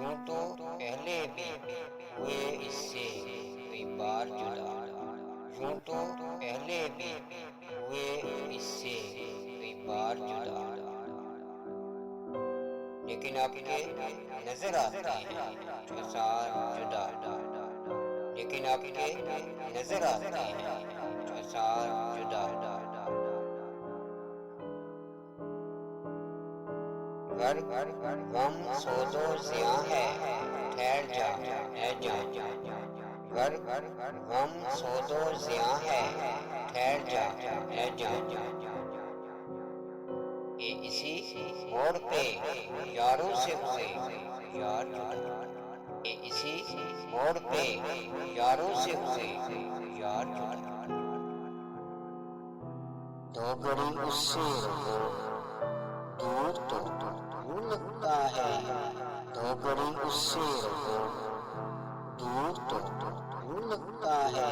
यूं तो पहले भी हुए इससे कई बार जुदा, यूं तो पहले भी हुए इससे कई बार जुदा, लेकिन आपके नजर आते हैं जो साथ जुदा, लेकिन आपके नजर आते हैं जो साथ जुदा। घर गम सोजो जिया है, ठहर जा है जान, घर गम सोजो जिया है, ठहर जा है जान। ये इसी मोड़ पे यारों से हुए यार जुदा, ये इसी मोड़ पे यारों से हुए यार जुदा। दो घड़ी उससे रहो दूर तो दूर लगता है, दो घड़ी उससे रहो दूर तो दूर लगता है।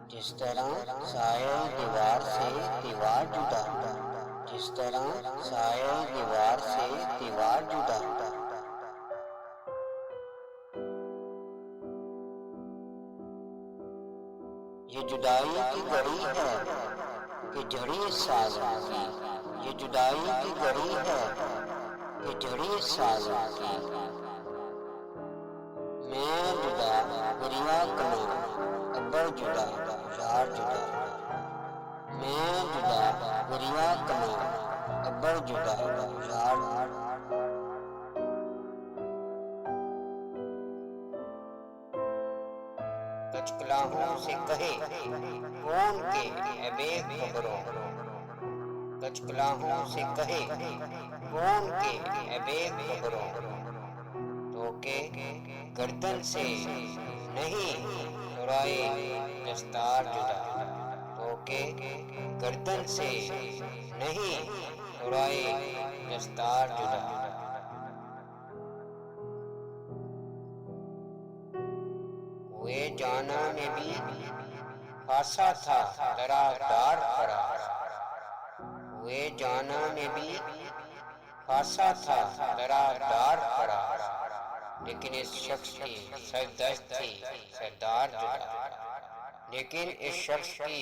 जिस तरह साये दीवार से दीवार जुदा, जिस तरह साये दीवार से दीवार जुदा। ये जुदाई की घड़ी है कि झड़ी सालों की, ये जुदाई की घड़ी है कि झड़ी सालों की। मैं जुदा गुरिया कमा अब्बर जुदा यार जुदा, मैं जुदा गुरिया कमा अब्बर जुदा यार। कचकलाहों से कहे कौन के अबेद खबरों, कचकलाहों से कहे कौन के अबेद खबरों, तो के गर्दन से नहीं उड़ाए दस्तार जुदा, तो के गर्दन से नहीं उड़ाए दस्तार जुदा। हुए जाना में भी खासा था दरारदार फरार, हुए जाना में भी खासा था दरारदार फरार, लेकिन इस शख्स की सरदस्त थी सरदार जुदा, लेकिन इस शख्स की